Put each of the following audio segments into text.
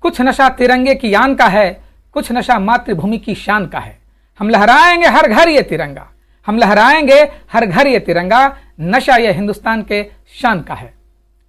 कुछ नशा तिरंगे की आन का है, कुछ नशा मातृभूमि की शान का है। हम लहराएंगे हर घर ये तिरंगा, हम लहराएंगे हर घर ये तिरंगा, नशा ये हिंदुस्तान के शान का है।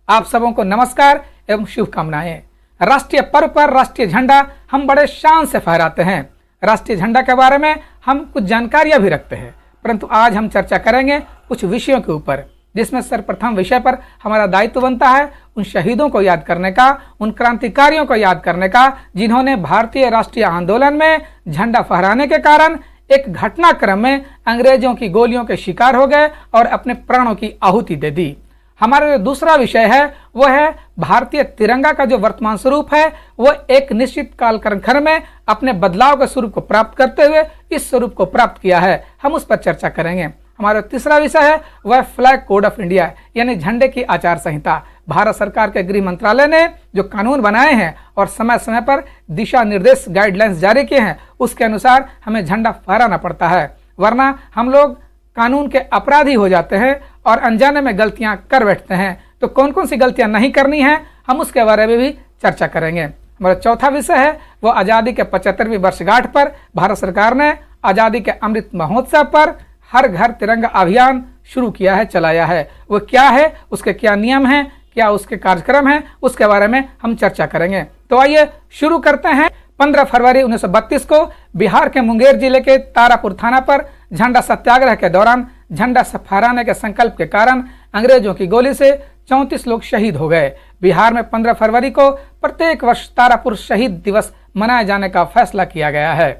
आप सबों को नमस्कार एवं शुभकामनाएं। राष्ट्रीय पर्व पर राष्ट्रीय झंडा हम बड़े शान से फहराते हैं। राष्ट्रीय झंडा के बारे में हम कुछ जानकारियां भी रखते हैं, परंतु आज हम चर्चा करेंगे कुछ विषयों के ऊपर, जिसमें सर्वप्रथम विषय पर हमारा दायित्व बनता है उन शहीदों को याद करने का, उन क्रांतिकारियों को याद करने का जिन्होंने भारतीय राष्ट्रीय आंदोलन में झंडा फहराने के कारण एक घटनाक्रम में अंग्रेजों की गोलियों के शिकार हो गए और अपने प्राणों की आहुति दे दी। हमारा जो दूसरा विषय है वह है भारतीय तिरंगा का जो वर्तमान स्वरूप है वह एक निश्चित कालखंड में अपने बदलाव के स्वरूप को प्राप्त करते हुए इस स्वरूप को प्राप्त किया है। हम उस पर चर्चा करेंगे। हमारा तीसरा विषय है वह फ्लैग कोड ऑफ इंडिया यानी झंडे की आचार संहिता। भारत सरकार के गृह मंत्रालय ने जो कानून बनाए हैं और समय समय पर दिशा निर्देश गाइडलाइंस जारी किए हैं, उसके अनुसार हमें झंडा फहराना पड़ता है, वरना हम लोग कानून के अपराधी हो जाते हैं और अनजाने में गलतियां कर बैठते हैं। तो कौन कौन सी गलतियां नहीं करनी है, हम उसके बारे में भी चर्चा करेंगे। हमारा चौथा विषय है वो आज़ादी के 75वीं वर्षगांठ पर भारत सरकार ने आज़ादी के अमृत महोत्सव पर हर घर तिरंगा अभियान शुरू किया है, चलाया है। वो क्या है, उसके क्या नियम हैं, क्या उसके कार्यक्रम हैं, उसके बारे में हम चर्चा करेंगे। तो आइए शुरू करते हैं। 15 फरवरी 1932 को बिहार के मुंगेर जिले के तारापुर थाना पर झंडा सत्याग्रह के दौरान झंडा फहराने के संकल्प के कारण अंग्रेजों की गोली से 34 लोग शहीद हो गए। बिहार में 15 फरवरी को प्रत्येक वर्ष तारापुर शहीद दिवस मनाए जाने का फैसला किया गया है।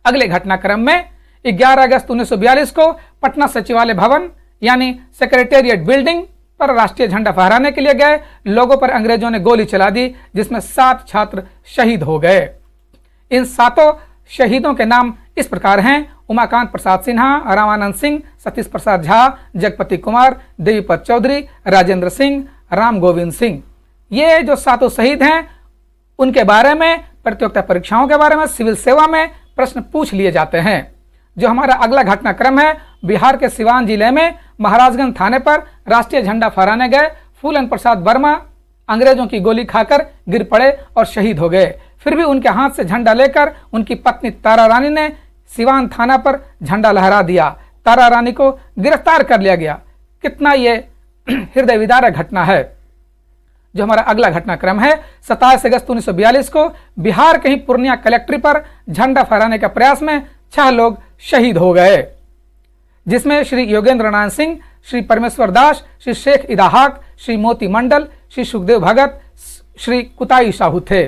अगले घटनाक्रम में 11 अगस्त 1942 को पटना सचिवालय भवन यानी सेक्रेटेरिएट बिल्डिंग पर राष्ट्रीय झंडा फहराने के लिए गए लोगों पर अंग्रेजों ने गोली चला दी, जिसमें 7 छात्र शहीद हो गए। इन 7 शहीदों के नाम इस प्रकार हैं: उमाकांत प्रसाद सिन्हा, रामानंद सिंह, सतीश प्रसाद झा, जगपति कुमार, देवीपत चौधरी, राजेंद्र सिंह, राम गोविंद सिंह। ये जो 7 शहीद हैं उनके बारे में प्रतियोगिता परीक्षाओं के बारे में सिविल सेवा में प्रश्न पूछ लिए जाते हैं। जो हमारा अगला घटनाक्रम है, बिहार के सिवान जिले में महाराजगंज थाने पर राष्ट्रीय झंडा फहराने गए फूलन प्रसाद वर्मा अंग्रेजों की गोली खाकर गिर पड़े और शहीद हो गए। फिर भी उनके हाथ से झंडा लेकर उनकी पत्नी तारा रानी ने सिवान थाना पर झंडा लहरा दिया। तारा रानी को गिरफ्तार कर लिया गया। कितना ये हृदय विदारक घटना है। जो हमारा अगला घटनाक्रम है, 27 अगस्त 1942 को बिहार के ही पूर्णिया कलेक्ट्री पर झंडा फहराने के प्रयास में 6 लोग शहीद हो गए, जिसमें श्री योगेंद्र नारायण सिंह, श्री परमेश्वर दास, श्री शेख इदाहाक, श्री मोती मंडल, श्री सुखदेव भगत, श्री कुताई साहू थे।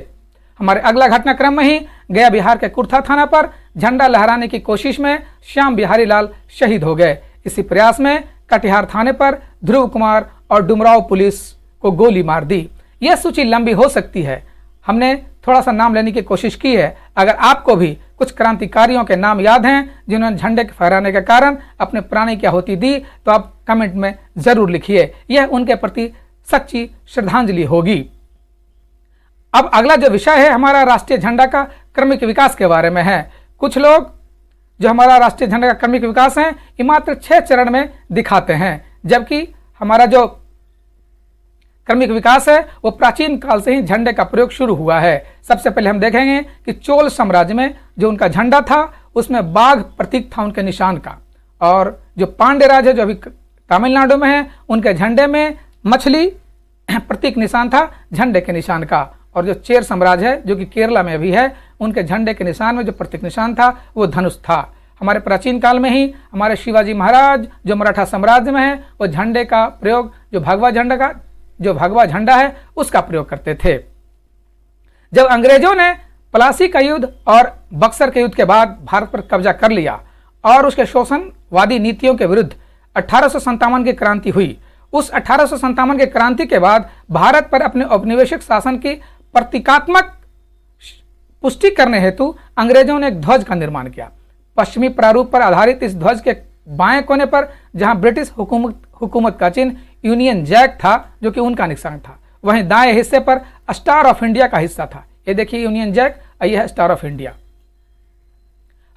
हमारे अगला घटनाक्रम में ही गया बिहार के कुर्था थाना पर झंडा लहराने की कोशिश में श्याम बिहारी लाल शहीद हो गए। इसी प्रयास में कटिहार थाने पर ध्रुव कुमार और डुमराव पुलिस को गोली मार दी। यह सूची लंबी हो सकती है, हमने थोड़ा सा नाम लेने की कोशिश की है। अगर आपको भी कुछ क्रांतिकारियों के नाम याद हैं जिन्होंने झंडे के फहराने के कारण अपने प्राणी की आहुति दी, तो आप कमेंट में जरूर लिखिए। यह उनके प्रति सच्ची श्रद्धांजलि होगी। अब अगला जो विषय है हमारा राष्ट्रीय झंडा का क्रमिक विकास के बारे में है। कुछ लोग जो हमारा राष्ट्रीय झंडा का क्रमिक विकास है ये मात्र 6 चरण में दिखाते हैं, जबकि हमारा जो क्रमिक विकास है वो प्राचीन काल से ही झंडे का प्रयोग शुरू हुआ है। सबसे पहले हम देखेंगे कि चोल साम्राज्य में जो उनका झंडा था उसमें बाघ प्रतीक था उनके निशान का, और जो पांड्य राज है जो अभी तमिलनाडु में है उनके झंडे में मछली प्रतीक निशान था झंडे के निशान का, और जो चेर साम्राज्य है जो कि केरला में अभी है उनके झंडे के निशान में जो प्रतीक निशान था वो धनुष था। हमारे प्राचीन काल में ही हमारे शिवाजी महाराज जो मराठा साम्राज्य में है वो झंडे का प्रयोग जो भगवा झंडा है उसका प्रयोग करते थे। जब अंग्रेजों ने प्लासी का युद्ध और बक्सर के युद्ध के बाद भारत पर कब्जा कर लिया और उसके शोषणवादी नीतियों के विरुद्ध 1857 की क्रांति हुई। उस 1857 की क्रांति के बाद भारत पर अपने औपनिवेशिक शासन की प्रतीकात्मक पुष्टि करने हेतु अंग्रेजों ने एक ध्वज का निर्माण किया। पश्चिमी प्रारूप पर आधारित इस ध्वज के बाएं कोने पर जहां ब्रिटिश हुकूमत का चिन्ह यूनियन जैक था जो कि उनका निशान था, वहीं दाएं हिस्से पर स्टार ऑफ इंडिया का हिस्सा था। ये देखिए यूनियन जैक, यह है स्टार ऑफ इंडिया।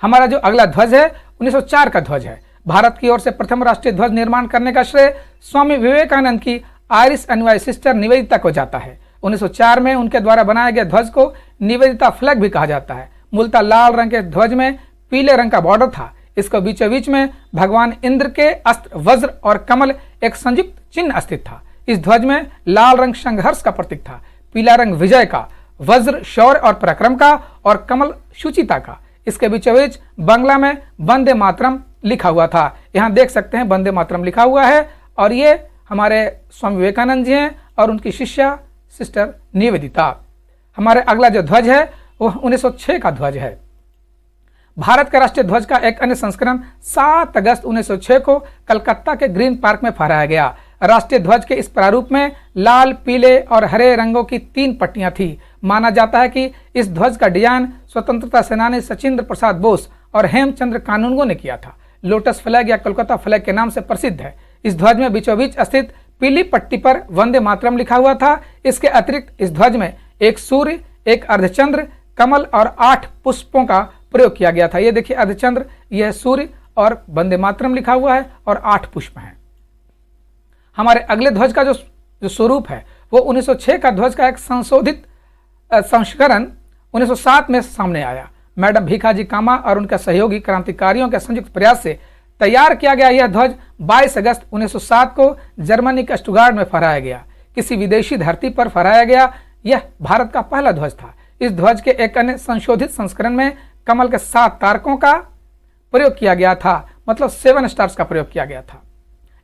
हमारा जो अगला ध्वज है 1904 का ध्वज है। भारत की ओर से प्रथम राष्ट्रीय ध्वज निर्माण करने का श्रेय स्वामी विवेकानंद की आयरिश अनुयायी सिस्टर निवेदिता को जाता है। 1904 में उनके द्वारा बनाए गए ध्वज को निवेदिता फ्लैग भी कहा जाता है। मूलतः लाल रंग के ध्वज में पीले रंग का बॉर्डर था। इसको बीचों बीच में भगवान इंद्र के अस्त्र वज्र और कमल एक संयुक्त चिन्ह स्थित था। इस ध्वज में लाल रंग संघर्ष का प्रतीक था, पीला रंग विजय का, वज्र शौर्य और पराक्रम का और कमल शुचिता का। इसके बीचों बीच बांग्ला में वंदे मातरम लिखा हुआ था। यहाँ देख सकते हैं वंदे मातरम लिखा हुआ है और ये हमारे स्वामी विवेकानंद जी हैं और उनकी शिष्या सिस्टर निवेदिता। हमारे अगला जो ध्वज है वह 1906 का ध्वज है। भारत के राष्ट्रीय ध्वज का एक अन्य संस्करण 7 अगस्त 1906 को कलकत्ता के ग्रीन पार्क में फहराया गया। राष्ट्रीय ध्वज के इस प्रारूप में लाल, पीले और हरे रंगों की 3 पट्टियां थी। माना जाता है कि इस ध्वज का डिजाइन स्वतंत्रता सेनानी सचिंद्र प्रसाद बोस और हेमचंद्र कानूनगो ने किया था। लोटस फ्लैग या कोलकाता फ्लैग के नाम से प्रसिद्ध है। इस ध्वज में बीचों बीच स्थित पीली पट्टी पर वंदे मातरम लिखा हुआ था। इसके अतिरिक्त इस ध्वज में एक सूर्य, एक अर्धचंद्र, कमल और 8 पुष्पों का प्रयोग किया गया था। ये देखिए अर्धचंद्र, यह सूर्य और वंदे मातरम लिखा हुआ है और 8 पुष्प हैं। हमारे अगले ध्वज का जो स्वरूप है वो 1906 का ध्वज का एक संशोधित संस्करण 1907 में सामने आया। मैडम भीखाजी कामा और उनके सहयोगी क्रांतिकारियों के संयुक्त प्रयास से तैयार किया गया यह ध्वज 22 अगस्त 1907 को जर्मनी के स्टुटगार्ट में फहराया गया। किसी विदेशी धरती पर फहराया गया यह भारत का पहला ध्वज था। इस ध्वज के एक अन्य संशोधित संस्करण में कमल के 7 तारकों का प्रयोग किया गया था, मतलब 7 स्टार्स का प्रयोग किया गया था।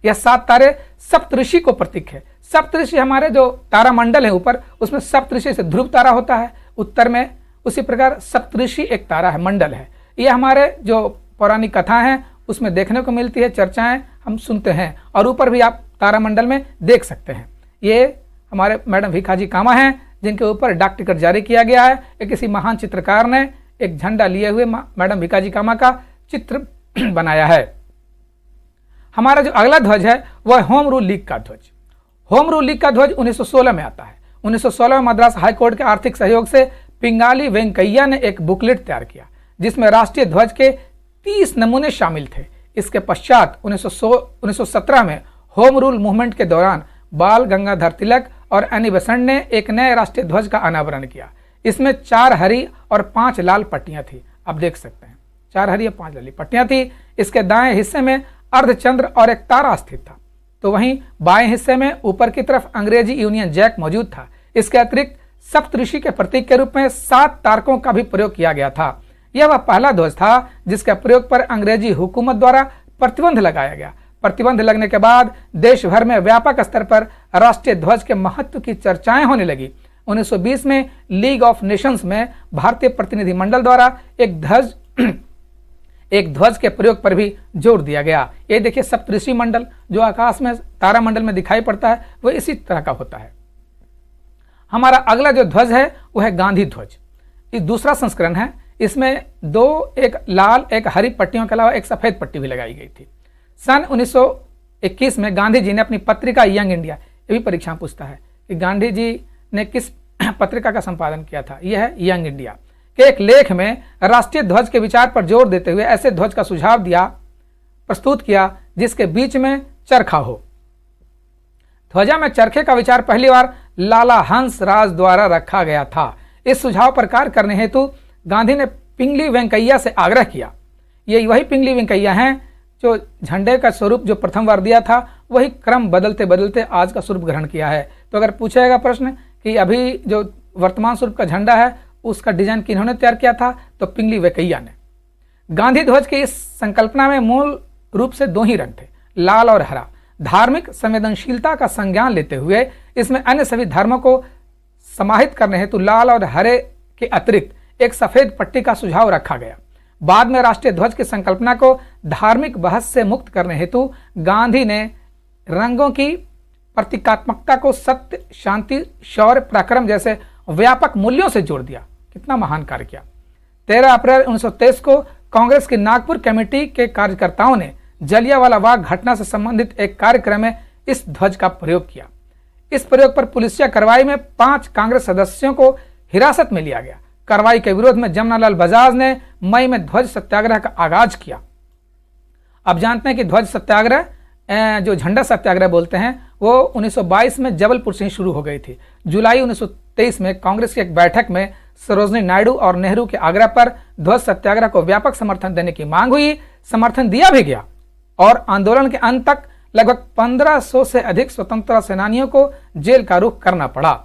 यह 7 तारे सप्तऋषि को प्रतीक है। सप्तऋषि हमारे जो तारामंडल है ऊपर, उसमें सप्तऋषि से ध्रुव तारा होता है उत्तर में, उसी प्रकार सप्तऋषि एक तारा है, मंडल है। यह हमारे जो पौराणिक कथा है उसमें देखने को मिलती है, चर्चाएं हम सुनते हैं और ऊपर भी आप तारामंडल में देख सकते हैं। ये हमारे मैडम भीखाजी कामा हैं जिनके ऊपर डाक टिकट जारी किया गया है। एक किसी महान चित्रकार ने एक झंडा लिए हुए मैडम भीखाजी कामा का चित्र बनाया है। हमारा जो अगला ध्वज है वह होम रूल लीग का ध्वज। होम रूल लीग का ध्वज 1916 में आता है। 1916 में मद्रास हाईकोर्ट के आर्थिक सहयोग से पिंगाली वेंकैया ने एक बुकलेट तैयार किया जिसमें राष्ट्रीय ध्वज के 30 नमूने शामिल थे। इसके पश्चात 1917 में होम रूल मूवमेंट के दौरान बाल गंगाधर तिलक और एनी बेसेंट ने एक नए राष्ट्रीय ध्वज का अनावरण किया। इसमें 4 हरी और 5 लाल पट्टियां थी। आप देख सकते हैं 4 हरी और 5 लाल पट्टियां थी। इसके दाएं हिस्से में अर्धचंद्र और एक तारा स्थित था, तो वहीं बाएं हिस्से में ऊपर की तरफ अंग्रेजी यूनियन जैक मौजूद था। इसके अतिरिक्त सप्तऋषि के प्रतीक के रूप में 7 तारकों का भी प्रयोग किया गया था। यह वह पहला ध्वज था जिसके प्रयोग पर अंग्रेजी हुकूमत द्वारा प्रतिबंध लगाया गया। प्रतिबंध लगने के बाद देश भर में व्यापक स्तर पर राष्ट्रीय ध्वज के महत्व की चर्चाएं होने लगी। 1920 में लीग ऑफ नेशंस में भारतीय प्रतिनिधिमंडल द्वारा एक ध्वज के प्रयोग पर भी जोर दिया गया। ये देखिए सप्तऋषि मंडल जो आकाश में तारामंडल में दिखाई पड़ता है वह इसी तरह का होता है। हमारा अगला जो ध्वज है वह है गांधी ध्वज। ये दूसरा संस्करण है। इसमें 2 एक लाल एक हरी पट्टियों के अलावा एक सफेद पट्टी भी लगाई गई थी। सन 1921 में गांधी जी ने अपनी पत्रिका यंग इंडिया, ये भी परीक्षा पूछता है कि गांधी जी ने किस पत्रिका का संपादन किया था, यह है यंग इंडिया के एक लेख में राष्ट्रीय ध्वज के विचार पर जोर देते हुए ऐसे ध्वज का सुझाव प्रस्तुत किया जिसके बीच में चरखा हो। ध्वजा में चरखे का विचार पहली बार लाला हंस राज द्वारा रखा गया था। इस सुझाव पर कार्य करने हेतु गांधी ने पिंगली वेंकैया से आग्रह किया। ये वही पिंगली वेंकैया हैं जो झंडे का स्वरूप जो प्रथम बार दिया था वही क्रम बदलते बदलते आज का स्वरूप ग्रहण किया है। तो अगर पूछेगा प्रश्न कि अभी जो वर्तमान स्वरूप का झंडा है उसका डिजाइन किन्होंने तैयार किया था, तो पिंगली वेंकैया ने। गांधी ध्वज की इस संकल्पना में मूल रूप से 2 ही रंग थे, लाल और हरा। धार्मिक संवेदनशीलता का संज्ञान लेते हुए इसमें अन्य सभी धर्मों को समाहित करने हेतु लाल और हरे के अतिरिक्त एक सफेद पट्टी का सुझाव रखा गया। बाद में राष्ट्रीय ध्वज की संकल्पना को धार्मिक बहस से मुक्त करने हेतु गांधी ने रंगों की प्रतीकात्मकता को सत्य, शांति, शौर्य, पराक्रम जैसे व्यापक मूल्यों से जोड़ दिया। कितना महान कार्य किया। 13 अप्रैल 1923 को कांग्रेस की नागपुर कमेटी के कार्यकर्ताओं ने जलियांवाला बाग घटना से संबंधित एक कार्यक्रम में इस ध्वज का प्रयोग किया। इस प्रयोग पर पुलिसिया कार्रवाई में 5 कांग्रेस सदस्यों को हिरासत में लिया गया। कार्रवाई के विरोध में जमनालाल बजाज ने मई में ध्वज सत्याग्रह का आगाज किया। अब जानते हैं कि ध्वज सत्याग्रह जो झंडा सत्याग्रह बोलते हैं वो 1922 में जबलपुर से ही शुरू हो गई थी। जुलाई 1923 में कांग्रेस की एक बैठक में सरोजनी नायडू और नेहरू के आग्रह पर ध्वज सत्याग्रह को व्यापक समर्थन देने की मांग हुई। समर्थन दिया भी गया और आंदोलन के अंत तक लगभग 1500 से अधिक स्वतंत्रता सेनानियों को जेल का रुख करना पड़ा।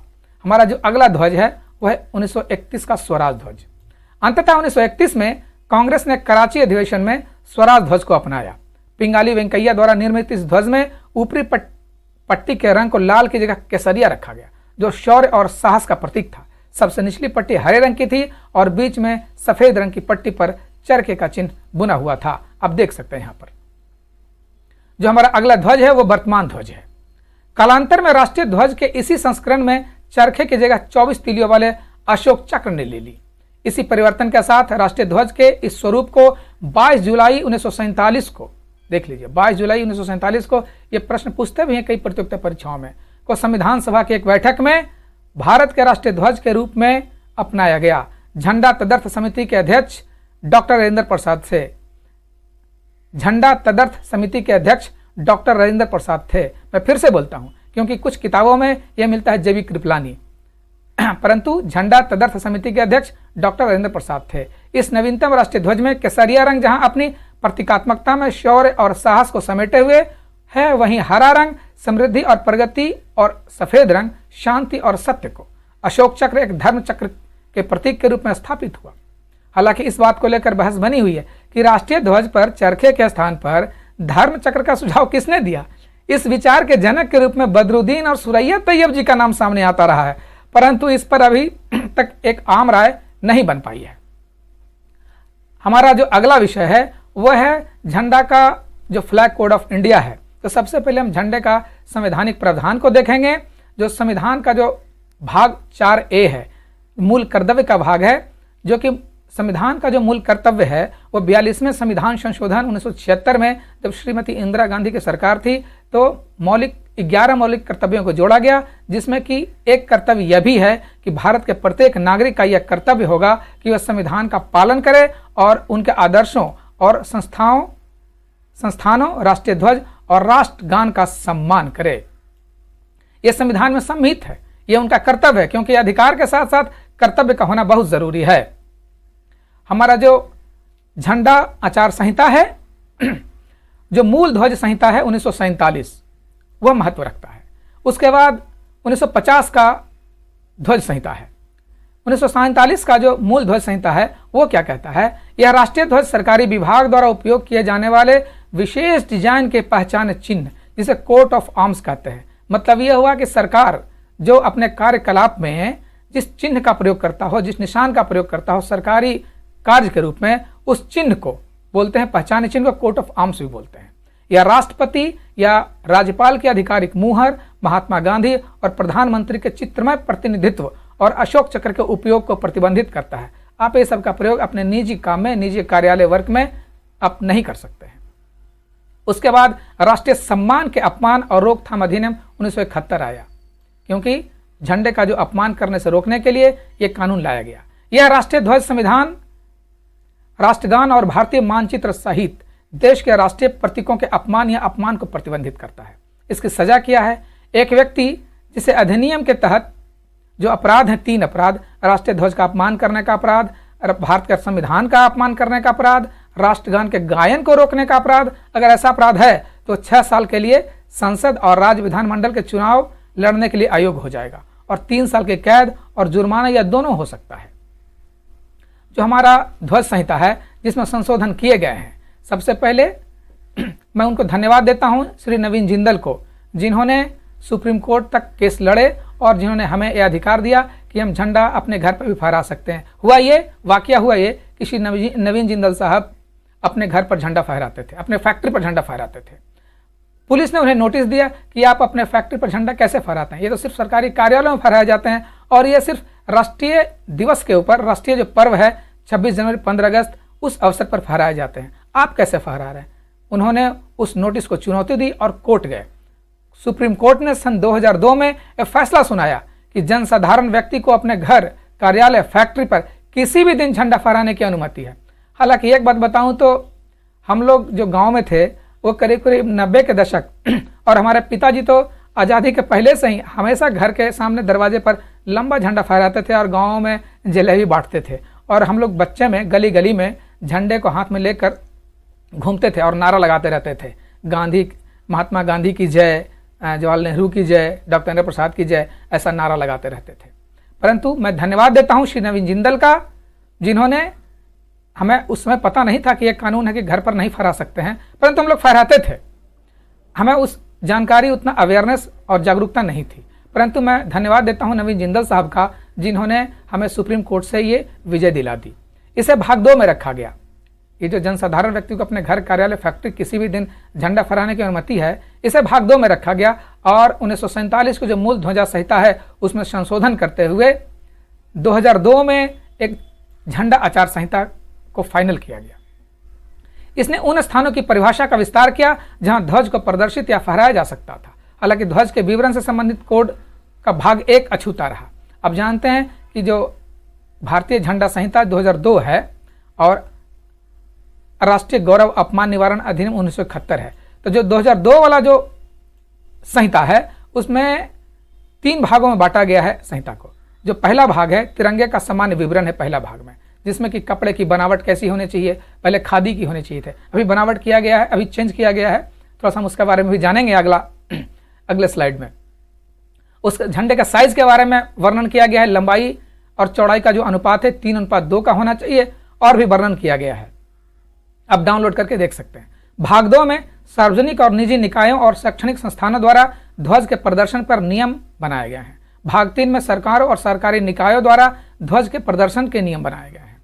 हमारा जो अगला ध्वज है वह है 1931 का स्वराज ध्वज। अंततः 1931 में कांग्रेस ने कराची अधिवेशन में स्वराज ध्वज को अपनाया। पिंगाली वेंकैया द्वारा निर्मित इस ध्वज में ऊपरी पट्टी के रंग को लाल की जगह केसरिया रखा गया, जो शौर्य और साहस का प्रतीक था। सबसे निचली पट्टी हरे रंग की थी और बीच में सफेद रंग की पट्टी पर चरखे का चिन्ह बुना हुआ था। आप देख सकते हैं यहाँ पर। जो हमारा अगला ध्वज है वो वर्तमान ध्वज है। कालांतर में राष्ट्रीय ध्वज के इसी संस्करण में चरखे की जगह 24 तीलियों वाले अशोक चक्र ने ले ली। इसी परिवर्तन के साथ राष्ट्रीय ध्वज के इस स्वरूप को 22 जुलाई 1947 को, देख लीजिए 22 जुलाई 1947 को, ये प्रश्न पूछते भी हैं कई प्रतियोगिता परीक्षाओं में, को संविधान सभा की एक बैठक में भारत के राष्ट्रीय ध्वज के रूप में अपनाया गया। झंडा तदर्थ समिति के अध्यक्ष डॉक्टर राजेंद्र प्रसाद थे। झंडा तदर्थ समिति के अध्यक्ष डॉक्टर राजेंद्र प्रसाद थे। मैं फिर से बोलता हूं क्योंकि कुछ किताबों में यह मिलता है जेबी कृपलानी, परंतु झंडा तदर्थ समिति के अध्यक्ष डॉक्टर राजेंद्र प्रसाद थे। इस नवीनतम राष्ट्रीय ध्वज में केसरिया रंग जहां अपनी प्रतीकात्मकता में शौर्य और साहस को समेटे हुए है, वहीं हरा रंग समृद्धि और प्रगति और सफेद रंग शांति और सत्य को। अशोक चक्र एक धर्म चक्र के प्रतीक के रूप में स्थापित हुआ। हालांकि इस बात को लेकर बहस बनी हुई है कि राष्ट्रीय ध्वज पर चरखे के स्थान पर धर्म चक्र का सुझाव किसने दिया। इस विचार के जनक के रूप में बदरुद्दीन और सुरैया तैयब जी का नाम सामने आता रहा है, परंतु इस पर अभी तक एक आम राय नहीं बन पाई है। हमारा जो अगला विषय है वह है झंडा का जो फ्लैग कोड ऑफ इंडिया है। तो सबसे पहले हम झंडे का संवैधानिक प्रावधान को देखेंगे। जो संविधान का जो भाग 4A है, मूल कर्तव्य का भाग है, जो कि संविधान का जो मूल कर्तव्य है वो 42वें संविधान संशोधन 1976 में जब श्रीमती इंदिरा गांधी की सरकार थी तो 11 मौलिक कर्तव्यों को जोड़ा गया, जिसमें कि एक कर्तव्य यह भी है कि भारत के प्रत्येक नागरिक का यह कर्तव्य होगा कि वह संविधान का पालन करे और उनके आदर्शों और संस्थानों, राष्ट्रीय ध्वज और राष्ट्रगान का सम्मान करे। यह संविधान में सम्मिलित है, यह उनका कर्तव्य है, क्योंकि अधिकार के साथ साथ कर्तव्य का होना बहुत जरूरी है। हमारा जो झंडा आचार संहिता है, जो मूल ध्वज संहिता है 1947, वह महत्व रखता है। उसके बाद 1950 का ध्वज संहिता है। 1947 का जो मूल ध्वज संहिता है वो क्या कहता है, यह राष्ट्रीय ध्वज सरकारी विभाग द्वारा उपयोग किए जाने वाले विशेष डिजाइन के पहचान चिन्ह, जिसे कोट ऑफ आर्म्स कहते हैं। मतलब यह हुआ कि सरकार जो अपने कार्यकलाप में जिस चिन्ह का प्रयोग करता हो, जिस निशान का प्रयोग करता हो सरकारी कार्य के रूप में, उस चिन्ह को बोलते हैं, पहचान चिन्ह को कोट ऑफ आर्म्स भी बोलते हैं। या राष्ट्रपति या राज्यपाल की आधिकारिक मुहर, महात्मा गांधी और प्रधानमंत्री के चित्रमय प्रतिनिधित्व और अशोक चक्र के उपयोग को प्रतिबंधित करता है। आप ये सब का प्रयोग अपने निजी काम में, निजी कार्यालय वर्क में आप नहीं कर सकते हैं। उसके बाद राष्ट्रीय सम्मान के अपमान और रोकथाम अधिनियम 1971 आया, क्योंकि झंडे का जो अपमान करने से रोकने के लिए यह कानून लाया गया। यह राष्ट्रीय ध्वज, संविधान, राष्ट्रगान और भारतीय मानचित्र सहित देश के राष्ट्रीय प्रतीकों के अपमान या अपमान को प्रतिबंधित करता है। इसकी सजा क्या है, एक व्यक्ति जिसे अधिनियम के तहत जो अपराध हैं, 3 अपराध, राष्ट्रीय ध्वज का अपमान करने का अपराध, भारत के संविधान का अपमान करने का अपराध, राष्ट्रगान के गायन को रोकने का अपराध, अगर ऐसा अपराध है तो 6 साल के लिए संसद और राज्य विधानमंडल के चुनाव लड़ने के लिए अयोग्य हो जाएगा और 3 साल की कैद और जुर्माना या दोनों हो सकता है। जो हमारा ध्वज संहिता है जिसमें संशोधन किए गए हैं, सबसे पहले मैं उनको धन्यवाद देता हूं श्री नवीन जिंदल को, जिन्होंने सुप्रीम कोर्ट तक केस लड़े और जिन्होंने हमें यह अधिकार दिया कि हम झंडा अपने घर पर भी फहरा सकते हैं। वाकया हुआ ये कि श्री नवीन जिंदल साहब अपने घर पर झंडा फहराते थे, अपने फैक्ट्री पर झंडा फहराते थे। पुलिस ने उन्हें नोटिस दिया कि आप अपने फैक्ट्री पर झंडा कैसे फहराते हैं, ये तो सिर्फ सरकारी कार्यालयों में फहराए जाते हैं और ये सिर्फ राष्ट्रीय दिवस के ऊपर, राष्ट्रीय जो पर्व है 26 जनवरी 15 अगस्त, उस अवसर पर फहराए जाते हैं, आप कैसे फहरा रहे हैं। उन्होंने उस नोटिस को चुनौती दी और कोर्ट गए। सुप्रीम कोर्ट ने सन 2002 में एक फैसला सुनाया कि जनसाधारण व्यक्ति को अपने घर, कार्यालय, फैक्ट्री पर किसी भी दिन झंडा फहराने की अनुमति है। हालांकि एक बात बताऊं तो हम लोग जो गांव में थे वो करीब 90 के दशक और हमारे पिताजी तो आज़ादी के पहले से ही हमेशा घर के सामने दरवाजे पर लंबा झंडा फहराते थे और गाँव में जलेबी बांटते थे। और हम लोग बच्चे में गली गली में झंडे को हाथ में लेकर घूमते थे और नारा लगाते रहते थे, महात्मा गांधी की जय, जवाहरलाल नेहरू की जय, डॉक्टर राजेंद्र प्रसाद की जय, ऐसा नारा लगाते रहते थे। परंतु मैं धन्यवाद देता हूँ श्री नवीन जिंदल का, जिन्होंने, हमें उस समय पता नहीं था कि यह कानून है कि घर पर नहीं फहरा सकते हैं, परंतु हम लोग फहराते थे। हमें उस जानकारी, उतना अवेयरनेस और जागरूकता नहीं थी। परंतु मैं धन्यवाद देता हूं नवीन जिंदल साहब का, जिन्होंने हमें सुप्रीम कोर्ट से ये विजय दिला दी। इसे भाग 2 में रखा गया। ये जो जनसाधारण व्यक्ति को अपने घर, कार्यालय, फैक्ट्री किसी भी दिन झंडा फहराने की अनुमति है, इसे भाग 2 में रखा गया और 1947 को जो मूल ध्वजा संहिता है उसमें संशोधन करते हुए 2002 में एक झंडा आचार संहिता को फाइनल किया गया। इसने उन स्थानों की परिभाषा का विस्तार किया जहां ध्वज को प्रदर्शित या फहराया जा सकता था। हालांकि ध्वज के विवरण से संबंधित कोड का भाग 1 अछूता रहा। अब जानते हैं कि जो भारतीय झंडा संहिता 2002 है और राष्ट्रीय गौरव अपमान निवारण अधिनियम 1971 है, तो जो 2002 वाला जो संहिता है उसमें 3 भागों में बांटा गया है संहिता को। जो पहला भाग है तिरंगे का सामान्य विवरण है पहला भाग में, जिसमें कि कपड़े की बनावट कैसी होनी चाहिए, पहले खादी की होनी चाहिए थे, अभी बनावट किया गया है, अभी चेंज किया गया है, थोड़ा सा हम उसके बारे में भी जानेंगे अगले स्लाइड में। उस झंडे का साइज के बारे में वर्णन किया गया है, लंबाई और चौड़ाई का जो अनुपात है 3:2 का होना चाहिए और भी वर्णन किया गया है। आप डाउनलोड करके देख सकते हैं। भाग 2 में सार्वजनिक और निजी निकायों और शैक्षणिक संस्थानों द्वारा ध्वज के प्रदर्शन पर नियम बनाए गए हैं। भाग 3 में सरकारों और सरकारी निकायों द्वारा ध्वज के प्रदर्शन के नियम बनाए गए हैं।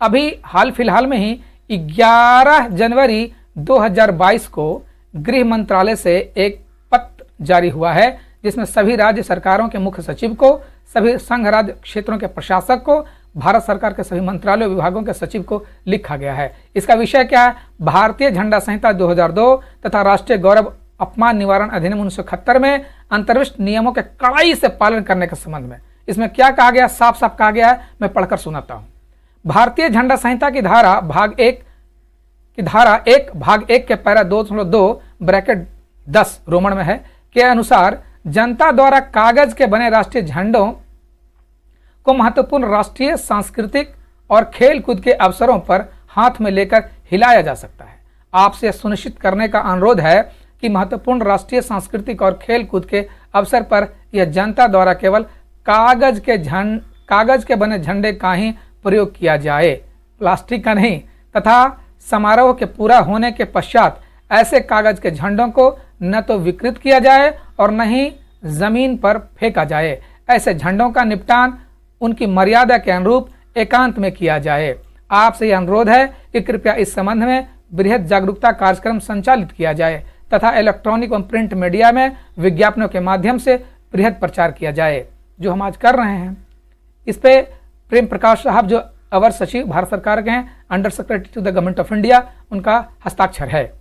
अभी हाल फिलहाल में ही 11 जनवरी 2022 को गृह मंत्रालय से एक पत्र जारी हुआ है, जिसमें सभी राज्य सरकारों के मुख्य सचिव को, सभी संघ राज्य क्षेत्रों के प्रशासक को, भारत सरकार के सभी मंत्रालयों विभागों के सचिव को लिखा गया है। इसका विषय क्या है? भारतीय झंडा संहिता 2002 तथा राष्ट्रीय गौरव अपमान निवारण अधिनियम 1971 में अंतर्विष्ट नियमों के कड़ाई से पालन करने के संबंध में। इसमें क्या कहा गया, साफ साफ कहा गया है, मैं पढ़कर सुनाता हूं। भारतीय झंडा संहिता की धारा भाग 1 भाग 1 के पैरा 2.2 ब्रैकेट 10 रोमन में है के अनुसार जनता द्वारा कागज के बने राष्ट्रीय झंडों को महत्वपूर्ण राष्ट्रीय, सांस्कृतिक और खेल कूद के अवसरों पर हाथ में लेकर हिलाया जा सकता है। आपसे सुनिश्चित करने का अनुरोध है कि महत्वपूर्ण राष्ट्रीय, सांस्कृतिक और खेल कूद के अवसर पर यह जनता द्वारा केवल कागज के बने झंडे का ही प्रयोग किया जाए, प्लास्टिक का नहीं, तथा समारोह के पूरा होने के पश्चात ऐसे कागज के झंडों को न तो विकृत किया जाए और न ही जमीन पर फेंका जाए। ऐसे झंडों का निपटान उनकी मर्यादा के अनुरूप एकांत में किया जाए। आपसे यह अनुरोध है कि कृपया इस संबंध में बृहद जागरूकता कार्यक्रम संचालित किया जाए तथा इलेक्ट्रॉनिक एवं प्रिंट मीडिया में विज्ञापनों के माध्यम से बृहद प्रचार किया जाए, जो हम आज कर रहे हैं। इस पे प्रेम प्रकाश साहब जो अवर सचिव भारत सरकार के हैं, under secretary to the government of India, उनका हस्ताक्षर है।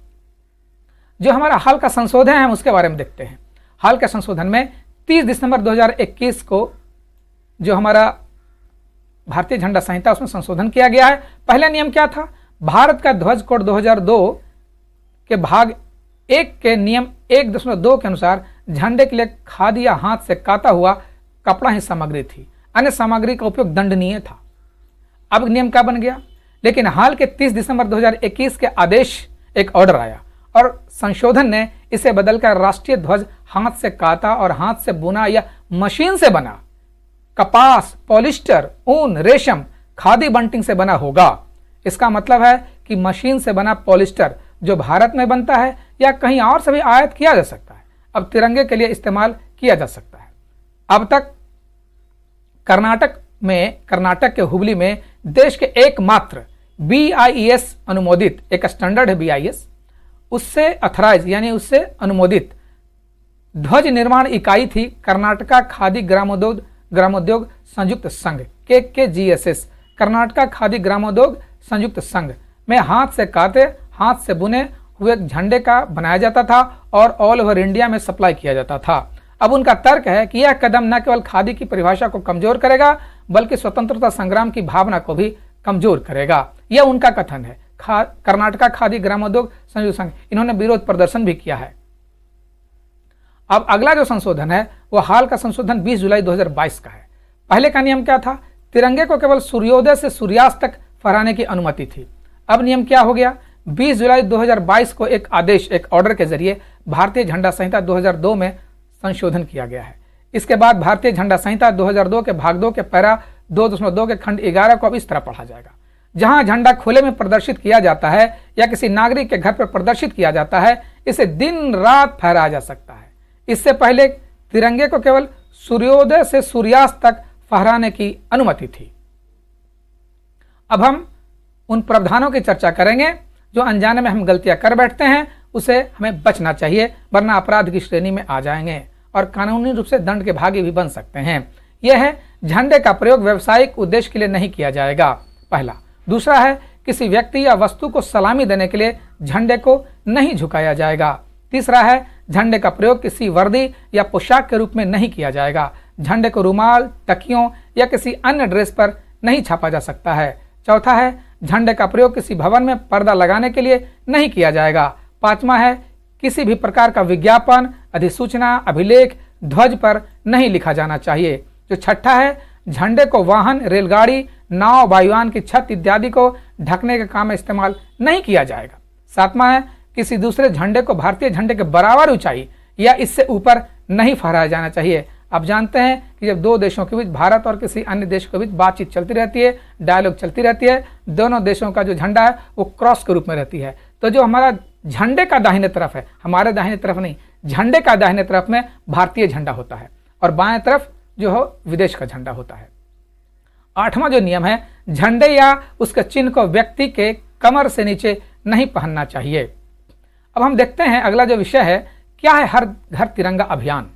जो हमारा हाल का संशोधन है हम उसके बारे में देखते हैं। हाल के संशोधन में 30 दिसंबर 2021 को जो हमारा भारतीय झंडा संहिता उसमें संशोधन किया गया है। पहला नियम क्या था? भारत का ध्वज कोड 2002 के भाग 1 के नियम 1.2 के अनुसार झंडे के लिए खादी या हाथ से काता हुआ कपड़ा ही सामग्री थी, अन्य सामग्री का उपयोग दंडनीय था। अब नियम क्या बन गया? लेकिन हाल के 30 दिसंबर 2021 के आदेश एक ऑर्डर आया और संशोधन ने इसे बदलकर राष्ट्रीय ध्वज हाथ से काता और हाथ से बुना या मशीन से बना कपास, पॉलिस्टर, ऊन, रेशम, खादी बंटिंग से बना होगा। इसका मतलब है कि मशीन से बना पॉलिस्टर जो भारत में बनता है या कहीं और से भी आयात किया जा सकता है, अब तिरंगे के लिए इस्तेमाल किया जा सकता है। अब तक कर्नाटक के हुबली में देश के एकमात्र BIS अनुमोदित एक स्टैंडर्ड है BIS, उससे अथराइज यानी उससे अनुमोदित ध्वज निर्माण इकाई थी कर्नाटका खादी ग्रामोद्योग संयुक्त संघ KKGSS। कर्नाटका खादी ग्रामोद्योग संयुक्त संघ में हाथ से काते, हाथ से बुने हुए झंडे का बनाया जाता था और ऑल ओवर इंडिया में सप्लाई किया जाता था। अब उनका तर्क है कि यह कदम न केवल खादी की परिभाषा को कमजोर करेगा बल्कि स्वतंत्रता संग्राम की भावना को भी कमजोर करेगा। यह उनका कथन है। कर्नाटका खादी ग्रामोद्योग संयुक्त संघ, इन्होंने विरोध प्रदर्शन भी किया है। अब अगला जो संशोधन है वो हाल का संशोधन 20 जुलाई 2022 का है। पहले का नियम क्या था? तिरंगे को केवल सूर्योदय से सूर्यास्त तक फहराने की अनुमति थी। अब नियम क्या हो गया? 20 जुलाई 2022 को एक आदेश, एक ऑर्डर के जरिए भारतीय झंडा संहिता 2002 में संशोधन किया गया है। इसके बाद भारतीय झंडा संहिता 2002 के भाग 2 के पैरा 2.2 के खंड 11 को अब इस तरह पढ़ा जाएगा। जहां झंडा खुले में प्रदर्शित किया जाता है या किसी नागरिक के घर पर प्रदर्शित किया जाता है, इसे दिन रात फहराया जा सकता है। इससे पहले तिरंगे को केवल सूर्योदय से सूर्यास्त तक फहराने की अनुमति थी। अब हम उन प्रावधानों की चर्चा करेंगे जो अनजाने में हम गलतियां कर बैठते हैं, उसे हमें बचना चाहिए, वरना अपराध की श्रेणी में आ जाएंगे और कानूनी रूप से दंड के भागी भी बन सकते हैं। यह है, झंडे का प्रयोग व्यावसायिक उद्देश्य के लिए नहीं किया जाएगा, पहला। दूसरा है, किसी व्यक्ति या वस्तु को सलामी देने के लिए झंडे को नहीं झुकाया जाएगा। तीसरा है, झंडे का प्रयोग किसी वर्दी या पोशाक के रूप में नहीं किया जाएगा। झंडे को रुमाल, तकियों या किसी अन्य ड्रेस पर नहीं छापा जा सकता है। चौथा है, झंडे का प्रयोग किसी भवन में पर्दा लगाने के लिए नहीं किया जाएगा। पांचवा है, किसी भी प्रकार का विज्ञापन, अधिसूचना, अभिलेख ध्वज पर नहीं लिखा जाना चाहिए। जो छठा है, झंडे को वाहन, रेलगाड़ी, नाव, वायुयान की छत इत्यादि को ढकने के काम में इस्तेमाल नहीं किया जाएगा। सातवां है, किसी दूसरे झंडे को भारतीय झंडे के बराबर ऊंचाई या इससे ऊपर नहीं फहराया जाना चाहिए। आप जानते हैं कि जब दो देशों के बीच, भारत और किसी अन्य देश के बीच बातचीत चलती रहती है, डायलॉग चलती रहती है, दोनों देशों का जो झंडा है वो क्रॉस के रूप में रहती है। तो जो हमारा झंडे का दाहिने तरफ है, हमारे दाहिने तरफ नहीं, झंडे का दाहिने तरफ में भारतीय झंडा होता है और बाएं तरफ जो हो विदेश का झंडा होता है। आठवां जो नियम है, झंडे या उसके चिन्ह को व्यक्ति के कमर से नीचे नहीं पहनना चाहिए। अब हम देखते हैं अगला जो विषय है, क्या है हर घर तिरंगा अभियान।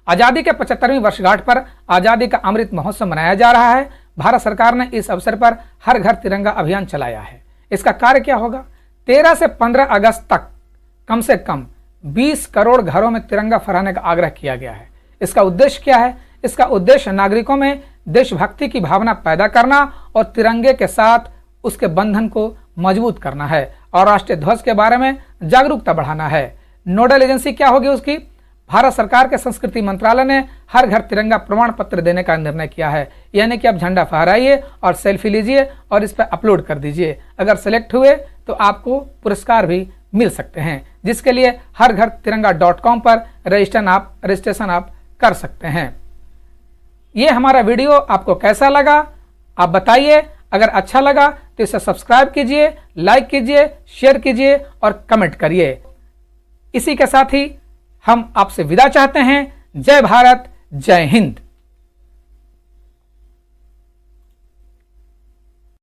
आजादी के 75वीं वर्षगांठ पर आजादी का अमृत महोत्सव मनाया जा रहा है। भारत सरकार ने इस अवसर पर हर घर तिरंगा अभियान चलाया है। इसका कार्य क्या होगा? 13 से 15 अगस्त तक कम से कम 20 करोड़ घरों में तिरंगा फहराने का आग्रह किया गया है। इसका उद्देश्य क्या है? इसका उद्देश्य नागरिकों में देशभक्ति की भावना पैदा करना और तिरंगे के साथ उसके बंधन को मजबूत करना है और राष्ट्रीय ध्वज के बारे में जागरूकता बढ़ाना है। नोडल एजेंसी क्या होगी उसकी? भारत सरकार के संस्कृति मंत्रालय ने हर घर तिरंगा प्रमाण पत्र देने का निर्णय किया है। यानी कि आप झंडा फहराइए और सेल्फी लीजिए और इस पर अपलोड कर दीजिए। अगर सेलेक्ट हुए तो आपको पुरस्कार भी मिल सकते हैं, जिसके लिए हरघरतिरंगा.com पर रजिस्ट्रेशन आप कर सकते हैं। ये हमारा वीडियो आपको कैसा लगा आप बताइए। अगर अच्छा लगा तो इसे सब्सक्राइब कीजिए, लाइक कीजिए, शेयर कीजिए और कमेंट करिए। इसी के साथ ही हम आपसे विदा चाहते हैं। जय भारत, जय हिंद।